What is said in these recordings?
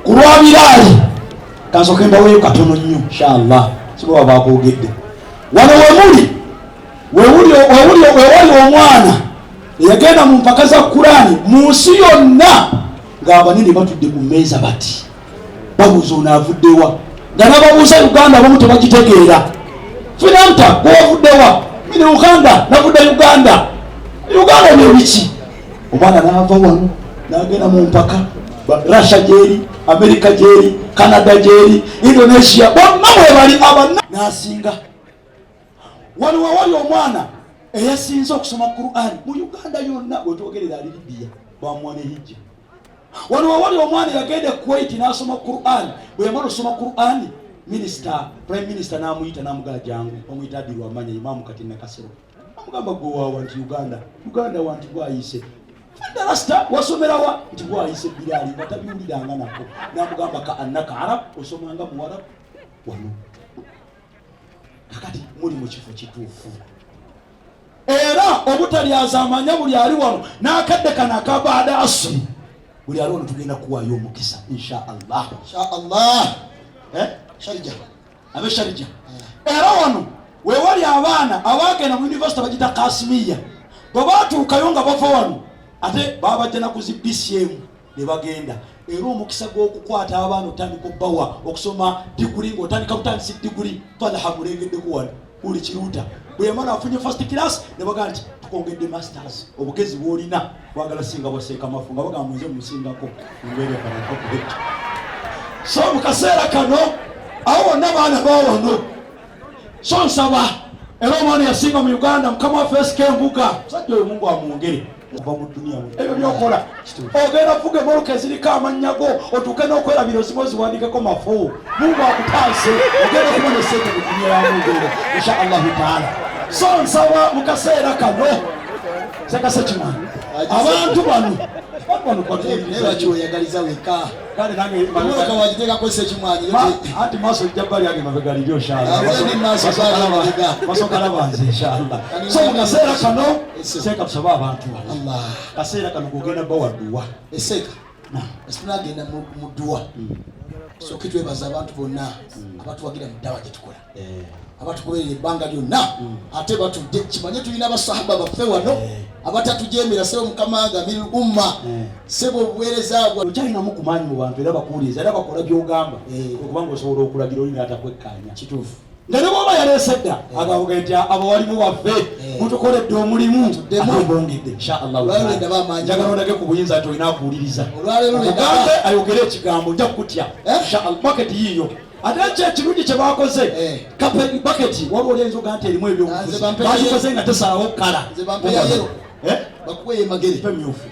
kulwabiraali kansoke mbaweeyo katono nnyo inshallah sibo bakoogedde wano wewali omwana eyagenda mu mpaka za Kurani mu nsi yonna ng'abanene batudde ku mmeeza bati babuuza onaavuddewa nga nababuuza Uganda abamu tebagitegeera finanta gwovuddewa mini Uganda navudde Uganda nebiki omwana naava wano nagenda mu mpaka Russia gyeri America gyeri Canada gyeri Indonesia bonna bwebali abana nasinga wano wawali omwana eyasinze okusoma Qur'an mu Uganda yonna otwogerera ali Libya bamwana hijja wano wawali omwana yagenda Kuwait nasoma Qur'an bwe yamala osoma Qur'an prime minister namuyita namugala jangu omuyita Adirwa Amanya Imam Katina Kasero amugamba gwe wawa nti Uganda wanti bwayise Rasta wasomerawa nti bwayise Bilali batabiwuliranga nako namugamba ka annaka arab osomanga mu Arab wano kakati muli mu kifo kituufu era obutalyaza amanya buli ali wano n'akadde kana akabaada asri buli ali wano tugenda kuwaayo omukisa inshallah sharija era wano wewali abaana abagenda mu university bagita Kasimiya bwe batuukayo nga bava wano ate babajja na kuzi BCM ne bagenda era omukisa gw'okukwata abaana otandika obbawa okusoma diguri ng'otandika butandisi diguri twalaha mulengeddeku wano uli kiruuta bwe yamala afunye first class ne baga nti tukongedde masters obugezi bw'olina bwagala singa bwaseeka mafu nga bagamba nze musingako mbeere kanakakubekki so mu kaseera kano awo bonna baana bawano so nsaba era omwana yasinga mu Uganda mukama waffe SK Mbuga musajja oyo Mungu amwongere kuva mu dunia ebyo byokola ogenda kuvuga emmotoka eziriko amannya go otuuke n'okwerabira osibozi wandikeko mafu Mungu akutaase ogenda kubona sente mu dunia ya Mungu inshallah taala so nsaba mu kaseera kano sekase kimani abantu bano bakyoyagaliza weka kale nange maloka wajiteka kwese kimwanyi ati maso jabali yake mabega lyo inshallah masokala banze inshallah so kaseera kano seka kusaba abantu Allah kaseera kano kugenda bawadduwa eseka esina agenda mu dduwa so kitwebaza abantu bonna abatuwagira mu ddawa gyetukola abatukoberera ebbanga lyonna ate batudde kimanye tulina abasahaba baffe wano abatatujemera sebo mukamaga mil umma sebo obuweereza bwa okyalinamu kumanyi mu bantu era bakuwuliriza era bakola byogamba okubanga osobola okulagira olina atakwekkaanya kituufu nga ne bwoba yaleese dda agavuga nti abawalimu baffe mutukoledde omulimu bongedde inshallah njagala ondage ku buyinza nti olina akuwuliriza ogambe ayogere ekigambo nja kukutya inshallah maketi yiyo ate ekirungi kye bakoze kapeni baketi waba oli enzoga nti erimu ebyobufuzi bagikoze nga tesalawo kala bakuweye magere pemyufu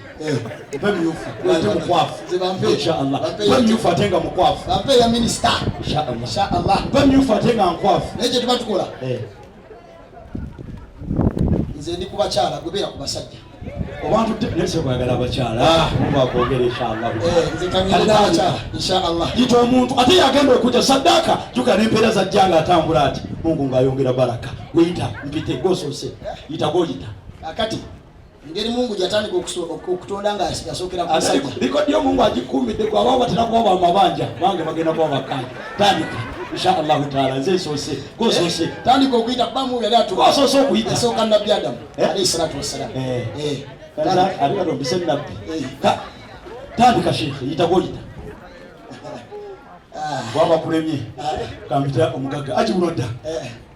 ate mukwafu inshallah pemyufu ate nga mukwafu bampe ya minister inshallah pemyufu ate nga nkwafu naye kye tubatukola nze ndi kubakyala gwebeera ku basajja abantu nese kwagala abakyala mubakwogera inshallah nze kanyirira abakyala inshallah yita omuntu ate yagenda okuja saddaka juga n'empeera zajjanga atambula ati Mungu ng'ayongera baraka weyita mpite gosose yita goyita akati ngeri Mungu gyatandika okutonda nga yasookera ku basajja likodi yo Mungu agikumidde kwa baba batera kuba bamabanja bange bagenda kuba bakanja tandika inshallah taala nze sose gosose tandika okuyita bamu yali atuba gosose okuyita sooka nabbi Adam alayhi salatu wassalam alika mbise nabbi tandika shekhe yita goyita bwaba kulemye kambita omugaga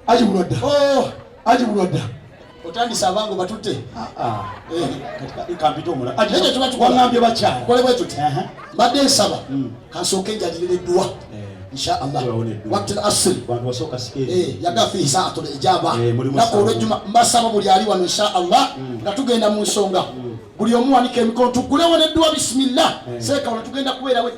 ajibulodda otandisa abango batutte katika kambita omula wangambye bakyala kole bwe tuti mbadde nsaba kansooke njalirira edduwa inshallah wakati al-asr bantu basoka sikeri yagafi sa'atul ijaba nako olwejjuma mbasaba buli ali wano inshallah nga tugenda mu nsonga buli omu wanike emikono tugule wano edduwa bismillah seeka wano tugenda kubeerawo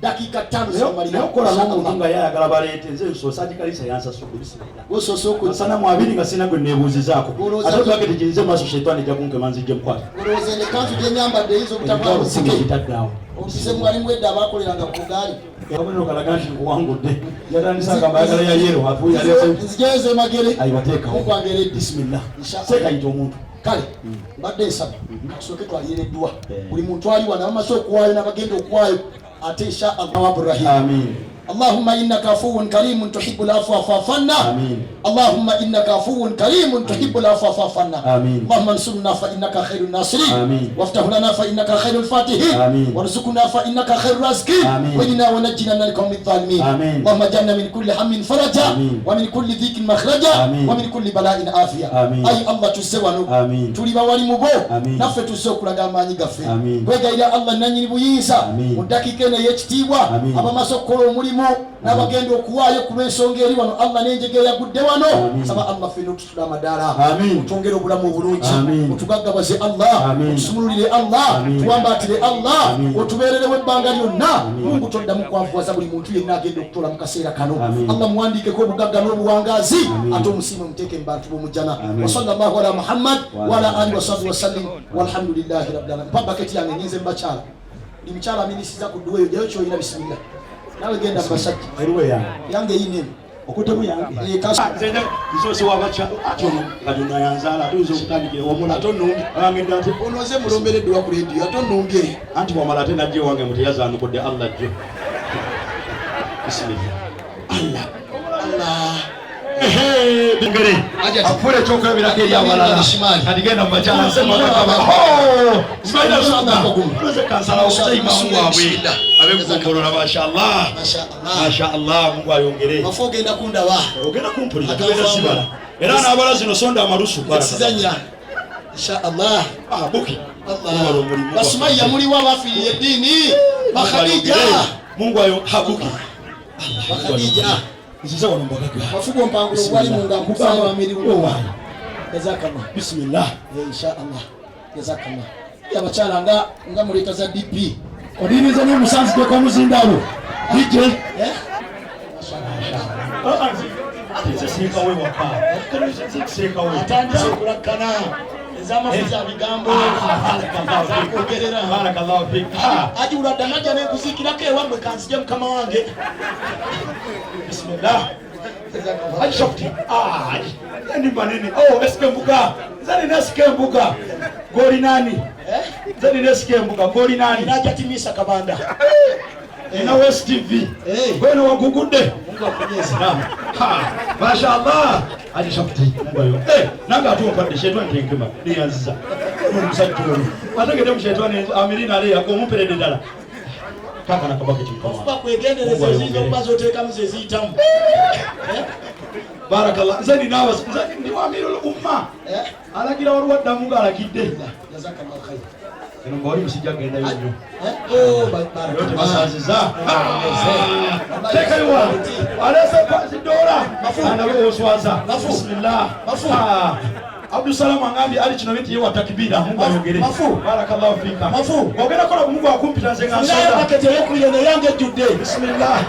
dakika 5 somalira okola n'omuntu nga yayagala baleete nze nsoosa kalisa yansasudde bismillah gosoosa okusana mu abiri nga sina gwe neebuuzizaako ate twagete ginze maaso shetani ejja kunkemanza ejje mukwata olowooza ne kanzu gyenyambadde eyinza obutamu sikitaddeawo obise mwali mwedde abakoleranga ku gaali kabonero kalaga nti nkuwangudde yatandisa nga ayagala ya yero nzijeze magere ayibateekawo mukwangere bismillah seekayita omuntu kale mbadde nsaba kasooke twalire eddwa buli muntu ali wana bamaze okuwaayo n'abagenda okuwaayo ate insha Allah Ibrahim amin اللهم إنك عفو كريم تحب العفو فاعف عنا اللهم إنك عفو كريم تحب العفو فاعف عنا اللهم انصرنا فإنك خير الناصرين وافتح لنا فإنك خير الفاتحين وارزقنا فإنك خير الرازقين واجعلنا ونجنا من القوم الظالمين اللهم اجعلنا من كل هم فرجا ومن كل ضيق مخرجا ومن كل بلاء عافية أي الله تسوانو تولي wali mubo naffe tusse okulaga amaanyi gaffe kwegayira Allah nannyini buyinza mu dakika eno ey'ekitiibwa abamaze okukola omulimu n'abagenda okuwaayo ku lw'ensonga eri wano Allah n'enjegera yagudde wano saba Allah ffenna otutula amadaala otwongere obulamu obulungi otugaggabaze Allah otusumululire Allah tuwambaatire Allah otubeererewo ebbanga lyonna Mungu toddamu kwanfuwaza buli muntu yenna agenda okutola mu kaseera kano Allah muwandiikeko obugagga n'obuwangaazi ate omusiime muteeke mu bantu b'omujjana wa sallallahu ala Muhammad wa ala alihi wa sahbihi wa sallim walhamdulillahi rabbil alamin mpa baketi yange ngenze mbakyala ndi mukyala aminisiza ku dduweyo jayo kyoyina bisimilla nawe genda mbasajja eruwe yange yine okutemu yange nzenja nzose wabacha atono kaduna yanzala tuzo kutandikira wamula atono angenda ati onoze mulombere dwa ku radio atono nge anti wamala tena je wange mutiyaza anukodde Allah jo bismillah Allah bingere afure chokwe birake ya wala adigenda mbachala nsema kama Ismaila sana kuze kansala usai Mungu wawe abekukongolora mashallah Mungu ayongere mafogenda kunda wa ogenda kumpulira tubera sibala era nabala zino sonda amarusu bara sizanya inshallah buki Allah basmaya muri wa bafiriye dini Khadija Mungu ayo habuki Khadija Nziza wanombaka mafugo mpangulo wali munga mufanya wa milimu wa jazakallah bismillah insha Allah jazakallah ya bachala nga muleta za DP odini za musanzi kwa muzindalo DJ seka wewe wapa seka wewe atandise kulakana zama fiza bigambo kugerera barakallahu fik aji uradanaja ne kuzikirake wamwe kanzije mkama wange bismillah ajokti ndi manene esikembuka zani nesikembuka goli nani zani nesikembuka goli nani naja timisa kabanda na West TV bwana wagugude Mungu akunyeze mashaallah ajokti nanga tu pande shetani tenkema ni anza musajjoro atagede mushetani amirina le akomuperede dala kaka nakabake chimkama kuba kwegendereza zizo kubazo teka mzezitamu barakallah zani nawa zani ndi wamirul umma alagira warwadda Mungu alakidde jazakallahu khair eno ngoli musijagenda yonyo barakallah masaziza teka yuwa alese pasidora ana oswaza bismillah Abdul Salam angambi ali kino biti yewa takbira Mungu ayogere barakallahu fika ogera kola Mungu akumpita nzenga soda ya pakete yokuyene yange judde bismillah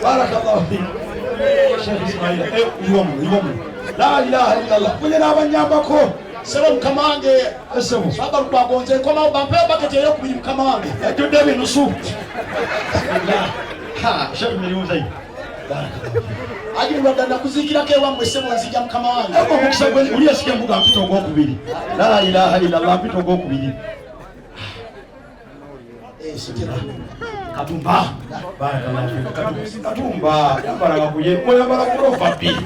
barakallahu fika Sheikh Ismail yuwamu la ilaha illa Allah kunye nabanyambako sebo mukama wange esebo baba rwagonze koma bampe pakete yokubiri mukama wange ejudde binusu Sheikh Miriuzai aji wadanda kuzikira ke wamwe sebo nzija mukama wange okukisagwe uliya sikia mbuga mpito ogwokubiri la ilaha illa Allah mpito ogwokubiri sikira katumba barakallahu fika katumba yambara kuye yambara kurofa pi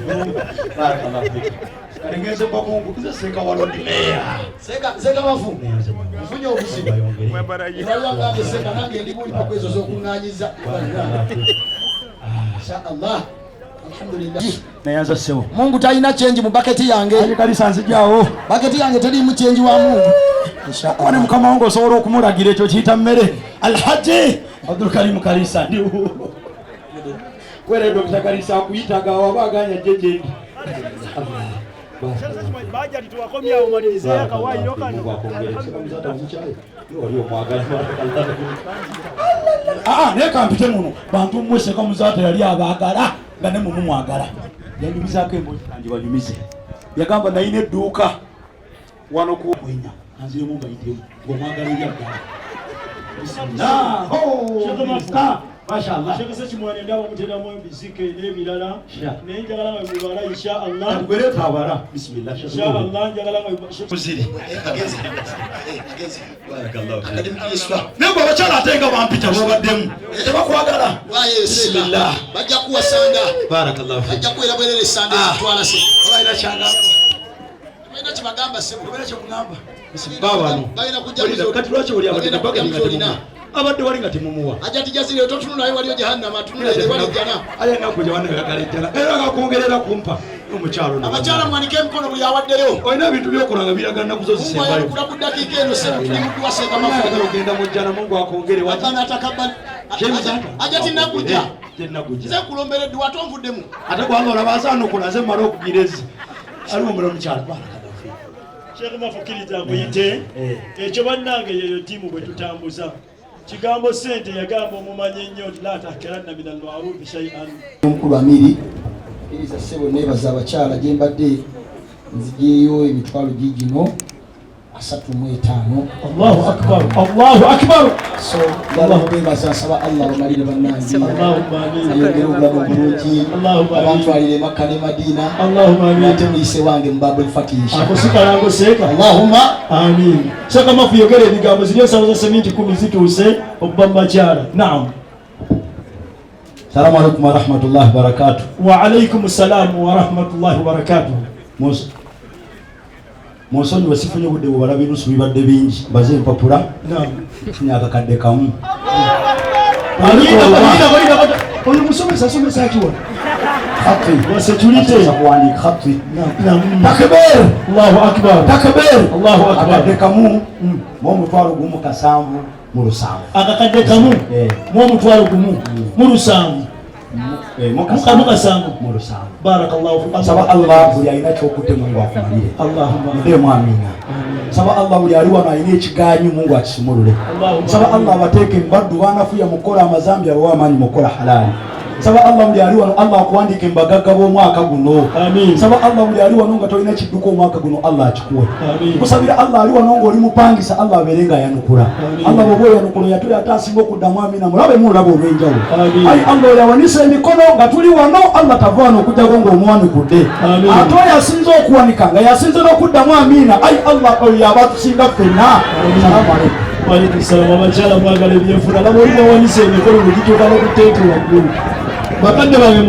barakallahu fika kalengeze kwa Mungu seka walodimea seka mafu mfunyo obusiba mwebara yi nalanga seka nange ndibuli pakwezo zokunganyiza insha Allah alhamdulillah nayanza sewo Mungu talina change mu bucket yange ali kalisa nzijawo bucket yange tali mu change wa Mungu insha Allah mukama wangu osobola okumulagira ekyo kiyita mmere alhaji Abdul Karim Kalisa ndi kwere Dr. Kalisa akuyitaga wabaganya jeje baja tuwakomya umalizea kawaii yokana neka mpite muno bantu mwese ko muzata yali abagala nga ne mumu mwagala yandubizaako embozi kandi banyumize yagamba nayina edduuka wano ku kwenya anziremu mbayitemu ng'omwagala ebyagala bismillah mashallah shekese kimwane ndaba muteramu ebizike n'ebirala naye njagala nga mubala inshallah ngweleta abala bismillah inshallah njagala nga kuziri barakallahu nebo abakyala ate nga bampita babaddemu tebakwagala bismillah bajja kuwasanga barakallahu bajja kuwera bwerere sande twala se obaira kyagamba bayina kibagamba se obaira kyokugamba babano bayina kujja kati lwaki oli abadde nabaga nga abadde wali nga temumuwa ajati jazire totunula waliyo jahannama tunula ile wali jana ayanga kuja wana gakalejjana era akakongerera kumpa omukyalo abakyala mwanike emikono buli awaddeyo olina ebintu byokulanga biragana kuzozisembayo kula kudakika eno se tuli muddu waseka mafuta ogenda mujjana mungu akongere wajana atakabbal ajati nakuja tenakuja ze kulombere ddu atonvuddemu ate kwanga olaba asaana okulaze mala okugirezi aliwo omula omukyala Sheikh mafukiriza akuyite ekyo bannange yeyo ttiimu bwe tutambuza kigambo sente yagamba omumanyi ennyo nti la tahkiranna min al-ma'rufi shay'an omukulu amiri iriza sebo nebaza abakyala gye mbadde nzijeyo emitwalo gigino 35 Allahu akbar Allahu akbar so Allahu bebaza saba Allah bamalire bannange Allahumma amin ayogera obulamu obulungi Allahumma amin abantu alire Makka ne Madina Allahumma amin ate muyise wange mbabul fakisha akusikalango seeka Allahumma amin saka mafu yogera ebigambo ziri ensawo za sementi 10 zituuse okuba mu bakyala naam salamu alaikum warahmatullahi wabarakatuh wa alaikum salam warahmatullahi wabarakatuh Monsoni wasifunye budde bwala binusu bibadde bingi baze empapula funye akakadde kamu oyo musomesa asomesa akiwa khati wasecurity kuwandika khati takbir Allahu akbar takbir Allahu akbar akadde kamu mu mutwalo gumu kasanvu mu lusanvu akakadde kamu mu mutwalo gumu mu lusanvu mukasanvu mu lusanvu barakallahu fikum saba Allah buli alina kyokudde Mungu akumalire Allahumma ndemu amina saba Allah buli ali wano alina ekiganyi Mungu akisumulule saba Allah abateeke mbaddu banafuya mukola amazambi abo amanyi mukola halali saba Allah buli ali wano Allah akuwandike mbagagga b'omwaka guno saba Allah buli ali wano nga tolina kidduka omwaka guno Allah akikuwe kusabira Allah ali wano ng'oli mupangisa Allah abeere nga yanukula Allah bw'oba oyanukula yatoya ate asinga okuddamu amina mulabe mulaba olw'enjawulo ayi Allah oyawanisa emikono nga tuli wano Allah tava wano okujjako ng'omuwanikudde ate oyo asinza okuwanika nga yasinze n'okuddamu amina ayi Allah oyo yaba tusinga ffenna salaamu alaikum Walaikum salam abakyala mwagala ebyenfuna laba oli bawanisa emikono ne gituuka n'okuteeka waggulu bakadde bange